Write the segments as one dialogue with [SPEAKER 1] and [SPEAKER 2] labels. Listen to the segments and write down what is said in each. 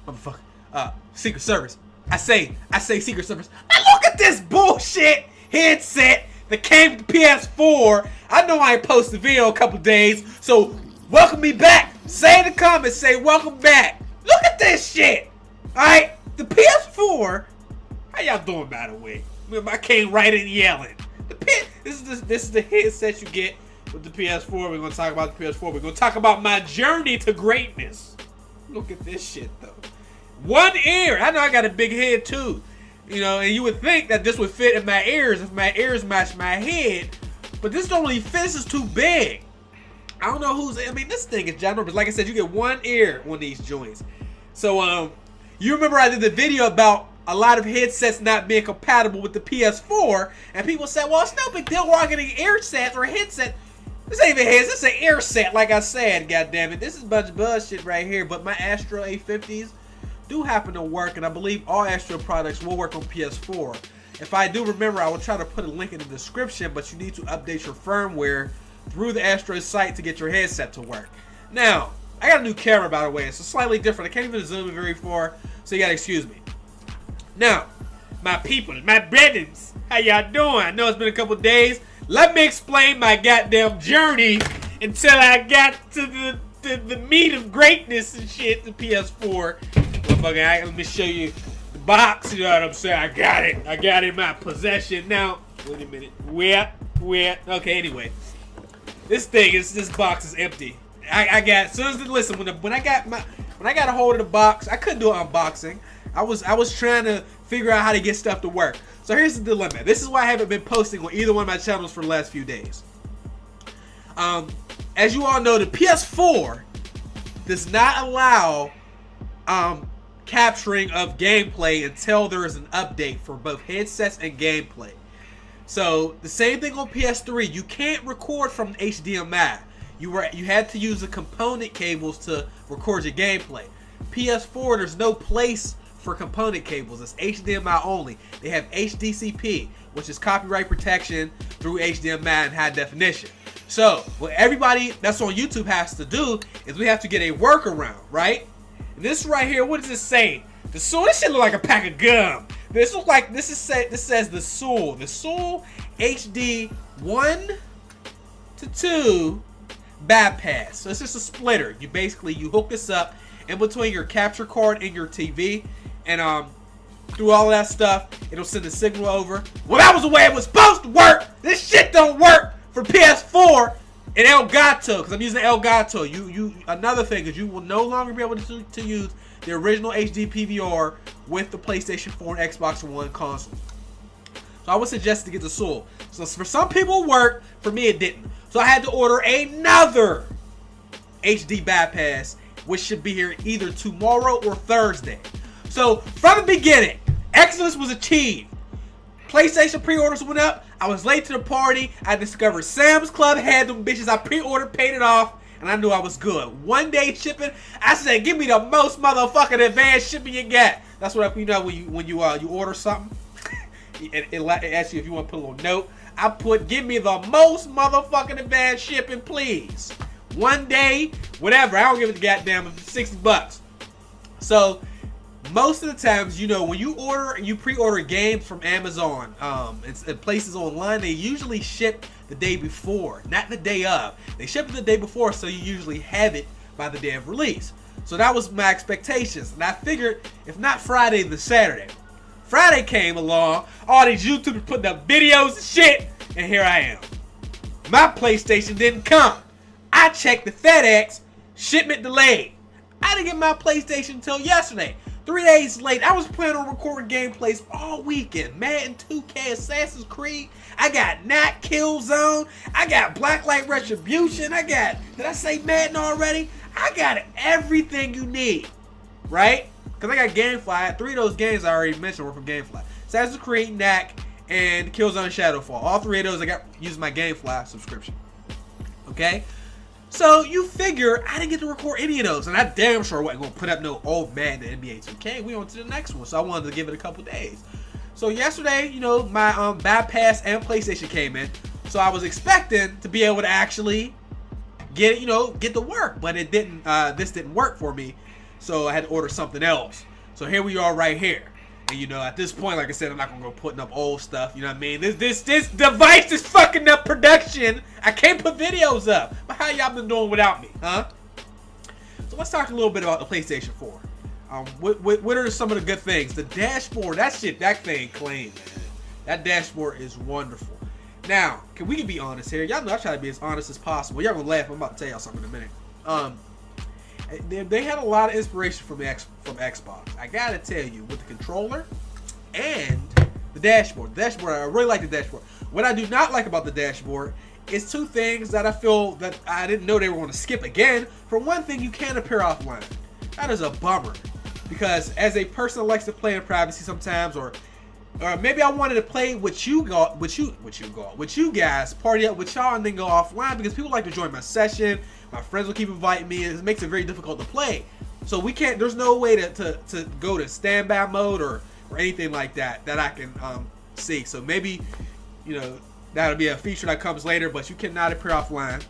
[SPEAKER 1] motherfucker, Secret Service. I say Secret Service. Now look at this bullshit headset that came to PS4. I know I ain't posted a video a couple days, so welcome me back. Say in the comments, say welcome back. Look at this shit. Alright, the PS4. How y'all doing, by the way? I came right in yelling. This is the headset you get with the PS4. We're gonna talk about the PS4. We're gonna talk about my journey to greatness. Look at this shit though. One ear. I know I got a big head too. You know, and you would think that this would fit in my ears if my ears match my head, but this don't really fit. This is too big. I don't know who's. I mean, this thing is ginormous. Like I said, you get one ear on these joints. So, you remember I did the video about a lot of headsets not being compatible with the PS4, and people said, "Well, it's no big deal. We're all getting ear sets or a headset." This ain't even heads. This is an ear set. Like I said, goddammit. This is a bunch of bullshit right here. But my Astro A50s do happen to work, and I believe all Astro products will work on PS4. If I do remember, I will try to put a link in the description, but you need to update your firmware through the Astro site to get your headset to work. Now, I got a new camera, by the way. It's slightly different. I can't even zoom in very far, so you gotta excuse me. Now, my people, my brothers, how y'all doing? I know it's been a couple days. Let me explain my goddamn journey until I got to the meat of greatness and shit, the PS4. Let me show you the box, you know what I'm saying? I got it in my possession. Now, wait a minute. Where? Okay, anyway. This box is empty. I got, as soon as, listen, when I got a hold of the box, I couldn't do an unboxing. I was trying to figure out how to get stuff to work. So here's the dilemma. This is why I haven't been posting on either one of my channels for the last few days. As you all know, the PS4 does not allow capturing of gameplay until there is an update for both headsets and gameplay. So the same thing on PS3. You can't record from HDMI. You had to use the component cables to record your gameplay. PS4, there's no place for component cables. It's HDMI only. They have HDCP, which is copyright protection through HDMI and high definition. So what everybody that's on YouTube has to do is we have to get a workaround, right? And this right here, what does it say? The Soul. This shit look like a pack of gum. This says the Soul. The Soul HD 1 to 2 bypass. So it's just a splitter. You hook this up in between your capture card and your TV, and through all of that stuff, it'll send the signal over. Well, that was the way it was supposed to work. This shit don't work for PS4 and Elgato, because I'm using Elgato. Another thing is you will no longer be able to use the original HD PVR with the PlayStation 4 and Xbox One console. So I would suggest to get the Soul. So for some people it worked, for me it didn't. So I had to order another HD bypass, which should be here either tomorrow or Thursday. So from the beginning, excellence was achieved. PlayStation pre-orders went up. I was late to the party. I discovered Sam's Club had them bitches. I pre-ordered, paid it off, and I knew I was good. 1 day shipping. I said, give me the most motherfucking advanced shipping you got. That's what you know when you order something. it asks you if you want to put a little note. I put, give me the most motherfucking advanced shipping, please. 1 day, whatever. I don't give a goddamn $60. So most of the times, you know, when you pre-order games from Amazon, and places online, they usually ship the day before, not the day of. They ship it the day before, so you usually have it by the day of release. So that was my expectations, and I figured if not Friday, then Saturday. Friday came along, all these YouTubers putting up videos and shit, and here I am. My PlayStation didn't come. I checked the FedEx, shipment delayed. I didn't get my PlayStation until yesterday. 3 days late. I was planning on recording gameplays all weekend. Madden 2K, Assassin's Creed. I got Knack, Killzone. I got Blacklight Retribution. did I say Madden already? I got everything you need, right? Because I got Gamefly. 3 of those games I already mentioned were from Gamefly. Assassin's Creed, Knack, and Killzone Shadowfall. All 3 of those I got using my Gamefly subscription. Okay? So you figure I didn't get to record any of those, and I damn sure wasn't gonna put up no old Madden NBA 2K. We on to the next one, so I wanted to give it a couple days. So yesterday, you know, my bypass and PlayStation came in, so I was expecting to be able to actually get it, you know, get to work, but it didn't. This didn't work for me. so I had to order something else. So here we are right here. And you know, at this point, like I said, I'm not gonna go putting up old stuff. You know what I mean? This device is fucking up production. I can't put videos up. But how y'all been doing without me, huh? So let's talk a little bit about the PlayStation 4. What are some of the good things? The dashboard, that thing clean, man. That dashboard is wonderful. Now, we can be honest here. Y'all know I try to be as honest as possible. Y'all gonna laugh. I'm about to tell y'all something in a minute. They had a lot of inspiration from Xbox. I gotta tell you, with the controller and the dashboard. The dashboard, I really like the dashboard. What I do not like about the dashboard is two things that I feel that I didn't know they were going to skip again. For one thing, you can't appear offline. That is a bummer, because as a person that likes to play in privacy sometimes, or maybe I wanted to play with you guys, party up with y'all, and then go offline, because people like to join my session. My friends will keep inviting me, and it makes it very difficult to play. So we can't. There's no way to go to standby mode or anything like that I can see. So maybe, you know, that'll be a feature that comes later, but you cannot appear offline.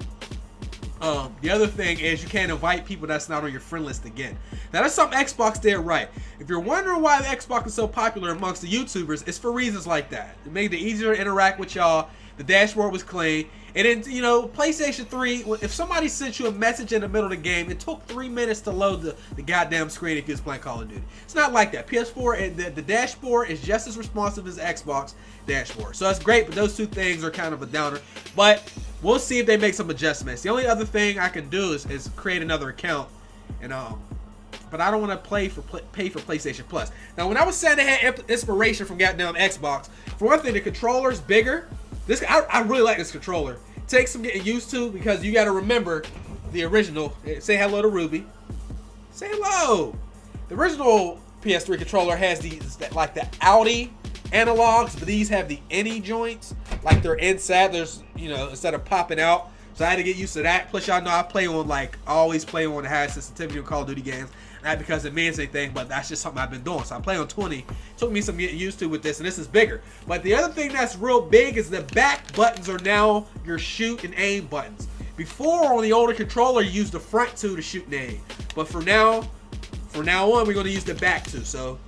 [SPEAKER 1] The other thing is you can't invite people that's not on your friend list again. Now that's something Xbox did right. If you're wondering why the Xbox is so popular amongst the YouTubers, it's for reasons like that. It made it easier to interact with y'all. The dashboard was clean. And then, you know, PlayStation 3, if somebody sent you a message in the middle of the game, it took 3 minutes to load the goddamn screen if you was playing Call of Duty. It's not like that. PS4, and the dashboard is just as responsive as the Xbox dashboard. So that's great, but those two things are kind of a downer. But we'll see if they make some adjustments. The only other thing I can do is create another account, and but I don't want to pay for PlayStation Plus. Now, when I was saying they had inspiration from goddamn Xbox, for one thing, the controller's bigger. I really like this controller. It takes some getting used to, because you got to remember the original. Say hello to Ruby. Say hello. The original PS3 controller has these, like the Audi analogs, but these have the any joints, like they're inside. There's, you know, instead of popping out. So I had to get used to that. Plus, y'all know I always play on the high sensitivity of Call of Duty games. Not because it means anything, but that's just something I've been doing. So I play on 20. It took me some getting used to with this, and this is bigger. But the other thing that's real big is the back buttons are now your shoot and aim buttons. Before, on the older controller, you used the front two to shoot and aim. But for now on, we're going to use the back two. So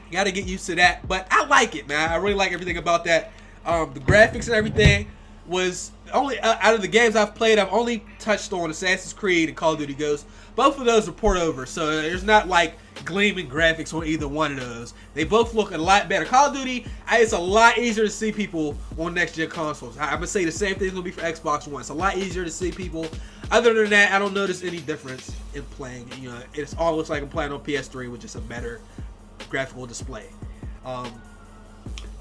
[SPEAKER 1] you got to get used to that. But I like it, man. I really like everything about that. The graphics and everything was only out of the games I've played, I've only touched on Assassin's Creed and Call of Duty Ghosts. Both of those are port over, so there's not like gleaming graphics on either one of those. They both look a lot better. Call of Duty, it's a lot easier to see people on next gen consoles. I'm gonna say the same thing's gonna be for Xbox One. It's a lot easier to see people. Other than that, I don't notice any difference in playing. You know, it's all looks like I'm playing on PS3, which is a better graphical display.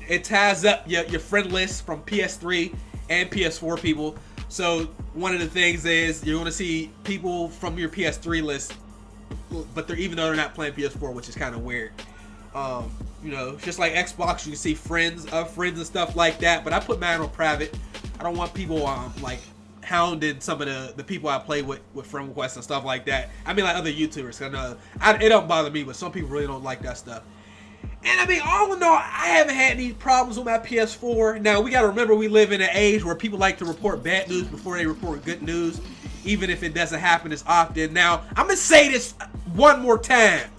[SPEAKER 1] It ties up your friend list from PS3 and PS4 people. So one of the things is you're going to see people from your PS3 list, but even though they're not playing PS4, which is kind of weird. You know, just like Xbox, you can see friends of friends and stuff like that. But I put mine on private. I don't want people like hounding some of the people I play with friend requests and stuff like that. I mean, like other YouTubers. I know it don't bother me, but some people really don't like that stuff. And I mean, all in all, I haven't had any problems with my PS4. Now, we got to remember we live in an age where people like to report bad news before they report good news, even if it doesn't happen as often. Now, I'm going to say this one more time.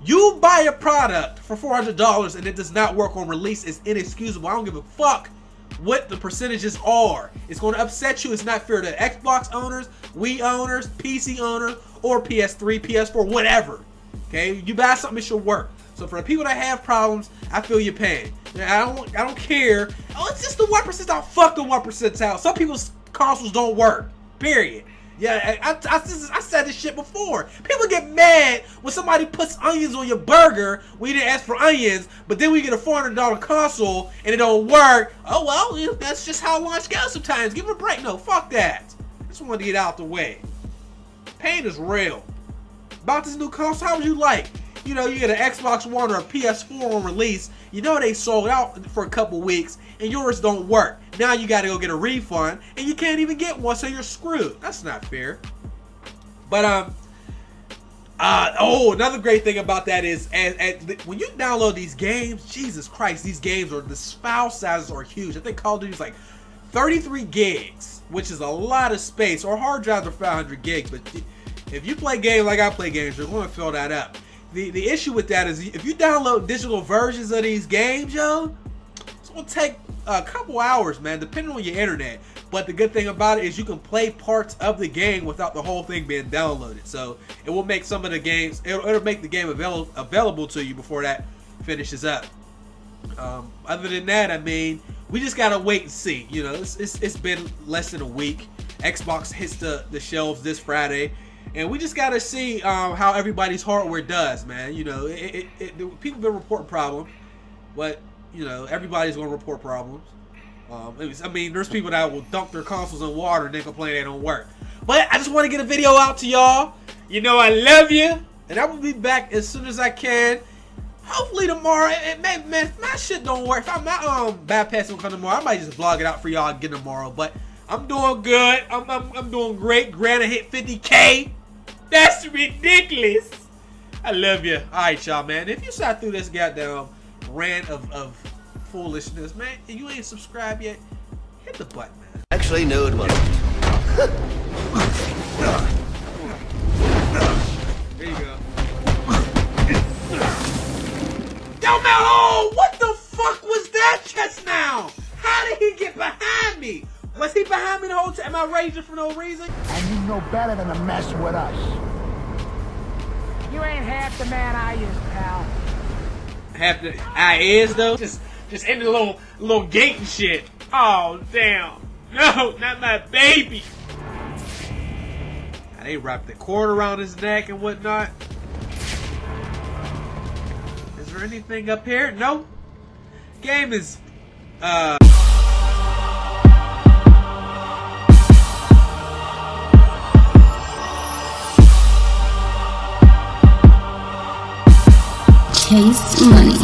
[SPEAKER 1] You buy a product for $400 and it does not work on release, it's inexcusable. I don't give a fuck what the percentages are. It's going to upset you. It's not fair to Xbox owners, Wii owners, PC owners, or PS3, PS4, whatever. Okay? You buy something, it should work. So for the people that have problems, I feel your pain. I don't care. Oh, it's just the 1%. I'll fuck the 1% out. Some people's consoles don't work. Period. Yeah, I said this shit before. People get mad when somebody puts onions on your burger when you didn't ask for onions, but then we get a $400 console and it don't work. Oh well, that's just how launch goes sometimes. Give it a break. No, fuck that. I just wanted to get out the way. Pain is real. About this new console, how would you like? You know, you get an Xbox One or a PS4 on release, you know they sold out for a couple weeks, and yours don't work. Now you gotta go get a refund, and you can't even get one, so you're screwed. That's not fair. But, another great thing about that is, when you download these games, Jesus Christ, these games the file sizes are huge. I think Call of Duty is like 33 gigs, which is a lot of space, or hard drives are 500 gigs, but If you play games like I play games, you're going to fill that up. The issue with that is if you download digital versions of these games, yo, it's going to take a couple hours, man, depending on your internet. But the good thing about it is you can play parts of the game without the whole thing being downloaded. So it will make some of the games, it'll make the game available to you before that finishes up. Other than that, I mean, we just gotta wait and see. You know, it's been less than a week. Xbox hits the shelves this Friday, and we just gotta see how everybody's hardware does, man. You know, people been reporting problems, but you know, everybody's gonna report problems. I mean, there's people that will dump their consoles in water and then complain they don't work. But I just want to get a video out to y'all. You know I love you, and I will be back as soon as I can. Hopefully tomorrow. Man, my shit don't work. If my bad pass don't come tomorrow, I might just vlog it out for y'all again tomorrow. But I'm doing good. I'm doing great. Granted, hit 50K. That's ridiculous. I love you. All right, y'all, man. If you sat through this goddamn rant of foolishness, man, and you ain't subscribed yet, hit the button, man.
[SPEAKER 2] Actually, no, it wasn't.
[SPEAKER 1] There you go. Yo, man, oh, what the fuck was that just now? How did he get behind me? Was he behind me the whole time? Am I raging for no reason?
[SPEAKER 3] And you know better than to mess with us.
[SPEAKER 4] You ain't half the man I is, pal.
[SPEAKER 1] Half the I is though? Just in the little gate and shit. Oh damn. No, not my baby. They wrapped the cord around his neck and whatnot. Is there anything up here? No. Game is
[SPEAKER 5] Case money.